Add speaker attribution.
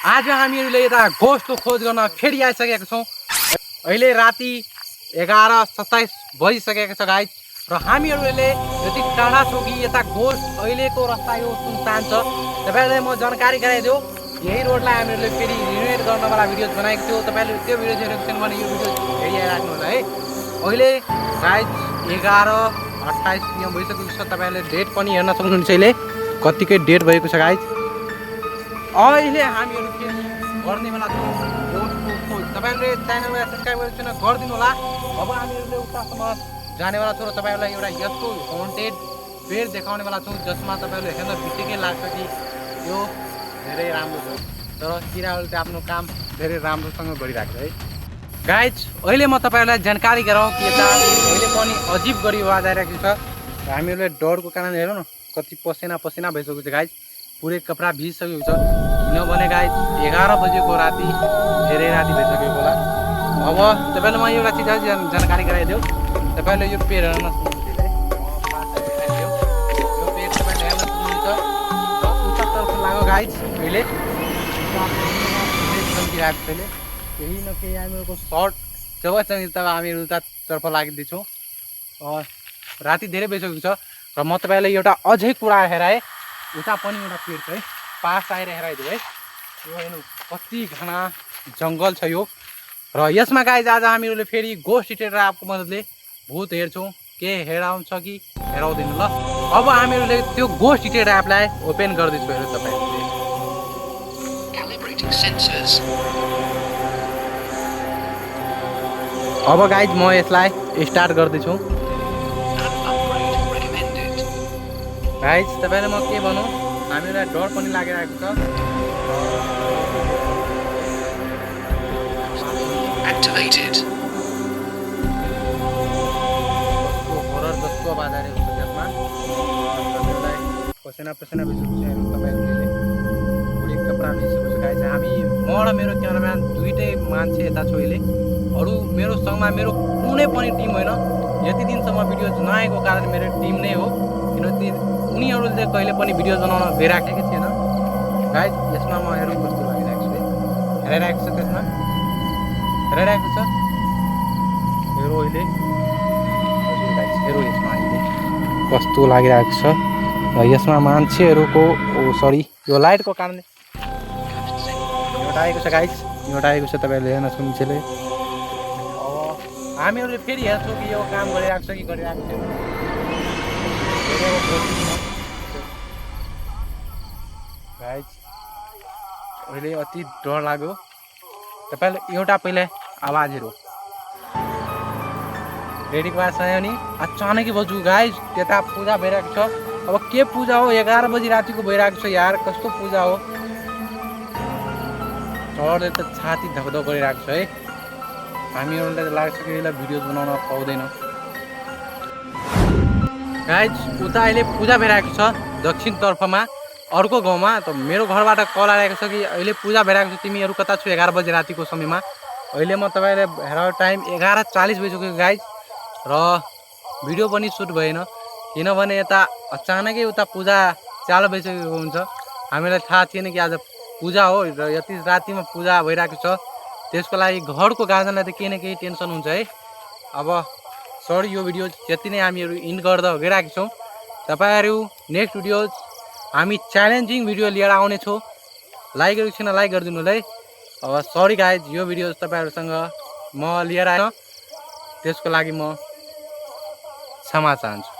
Speaker 1: आज हामीहरूले यता घोस्टको खोज गर्न फेरि आइसकेका छौँ। अहिले राति 11:27 बजिसकेको छ गाइज र हामीहरूले यति टाढा छौँ कि यता घोस्ट अहिलेको रस्ता यो सुनसान छ। तपाईँहरूलाई म जानकारी गराइदियो, यही रोडलाई हामीहरूले फेरि रिनोभेट गर्नवाला भिडियोज बनाएको थियो। तपाईँले त्यो भिडियो हेरेको छैन भने यो भिडियो हेरिराख्नु होला है। अहिले गाइज 11:28 PM भइसकेको छ। तपाईँहरूले डेट पनि हेर्न सक्नुहुन्छ। अहिले कतिकै डेट भएको छ गाइज। अहिले हामीहरू फेरि गर्ने बेला छौँ घोस्टको खोज। तपाईँहरूले च्यानललाई सब्सक्राइब गरेको छैन गरिदिनु होला। अब हामीहरूले उतासम्म जानेवाला छौँ र तपाईँहरूलाई एउटा यस्तो हन्टेड बेड देखाउने बेला छौँ जसमा तपाईँहरूले हेर्न बित्तिकै लाग्छ कि यो धेरै राम्रो छ, तर किराहरूले चाहिँ आफ्नो काम धेरै राम्रोसँग गरिरहेको छ है गाइज। अहिले म तपाईँहरूलाई जानकारी गराउँ कि यता अहिले पनि अजिब गरी आवाज आइरहेको छ। हामीहरूले डरको कारण हेरौँ न कति पसिना भइसकेको छ गाइज। पुरै कपडा भिजिसकेको छ किनभने गाइज 11 बजेको राति धेरै राति भइसकेको होला। अब तपाईँलाई म एउटा चिज जानकारी गराइदियो, तपाईँले यो पेड हेर्न सक्नुहुन्छ है। यो पेड तपाईँले हेर्न सक्नुहुन्छ र उतातर्फ लाग्यो गाइज। अहिले केही न केही हामीहरूको सर्ट जब चाहिँ तब हामीहरू उतातर्फ लाग्दैछौँ। राति धेरै भइसकेको छ र म तपाईँलाई एउटा अझै कुरा हेराएँ। उता पनि एउटा पेड छ है, पास आएर हेराइदियो है। यो हेर्नु कति घना जङ्गल छ यो। र यसमा गाइज आज हामीहरूले फेरि घोस्ट स्टेट एपको मद्दतले भूत हेर्छौँ। के हेराउँछ कि हेराउँदैन ल। अब हामीहरूले त्यो घोस्ट स्टेट एपलाई ओपन गर्दैछौँ। हेर्नु तपाईँहरूले अब गाइज म यसलाई स्टार्ट गर्दैछु। गाइज तपाईँलाई म के भनौँ, हामीलाई डर पनि लागिरहेको छ। हरर जस्तो आवाज आइरहेको छ त्यसमा। तपाईँलाई पसिना भइसकेको छ तपाईँहरूले पुरै कपडा भिजिसकेको छ गाइज। हामी म र मेरो क्यामेराम्यान दुइटै मान्छे यता छु अहिले। अरू मेरो सँगमा मेरो कुनै पनि टिम होइन। यति दिनसम्म भिडियोज नआएको कारण मेरो टिम नै हो, किनकि उनीहरूले चाहिँ कहिले पनि भिडियो बनाउन गइराखेकै थिएन गाइज। यसमा म हेरौँ कस्तो लागिरहेको छु है। हेराइरहेको छ त्यसमा, हेराइरहेको छ हेरो अहिले। हजुर गाइज हेरो यसमा अहिले कस्तो लागिरहेको छ। र यसमा मान्छेहरूको सरी यो लाइटको कारणले एउटा आएको छ गाइज, एउटा आएको छ। तपाईँहरूले हेर्न सक्नुहुन्छ। अब हामीहरूले फेरि हेर्छौँ कि यो काम गरिरहेको छ कि गरिरहेको छैन। गाइज अहिले अति डर लाग्यो। तपाईँले एउटा पहिला आवाजहरू रेडी भएको छ नि। अचानकै बज्यो गाइज, त्यता पूजा भइरहेको छ। अब के पूजा हो, 11 बजी रातिको भइरहेको छ यार, कस्तो पूजा हो। डरले त छाती धकधक गरिरहेको छ है। हामीहरूलाई त लाग्छ कि यसलाई भिडियोज बनाउन पाउँदैन गाइज। उता अहिले पूजा भइरहेको छ दक्षिणतर्फमा अर्को गाउँमा। त मेरो घरबाट कल आइरहेको छ कि अहिले पूजा भइरहेको छ, तिमीहरू कता छु 11 बजी रातिको समयमा। अहिले म तपाईँलाई हेराएको टाइम 11:40 भइसक्यो गाइज र भिडियो पनि सुट भएन किनभने यता अचानकै उता पूजा चालु भइसकेको हुन्छ। हामीलाई थाहा थिएन कि आज पूजा हो र यति रातिमा पूजा भइरहेको छ। त्यसको लागि घरको गार्जियनलाई त केही न केही टेन्सन हुन्छ है। अब सरी यो भिडियो यति नै हामीहरू इन्ड गर्दा गइरहेको छौँ। तपाईँहरू नेक्स्ट भिडियोज हामी च्यालेन्जिङ भिडियो लिएर आउनेछौँ। लाइक गरेको छैन लाइक गरिदिनु होला है। अब सरी गाइज यो भिडियो तपाईँहरूसँग म लिएर आएन, त्यसको लागि म क्षमा चाहन्छु।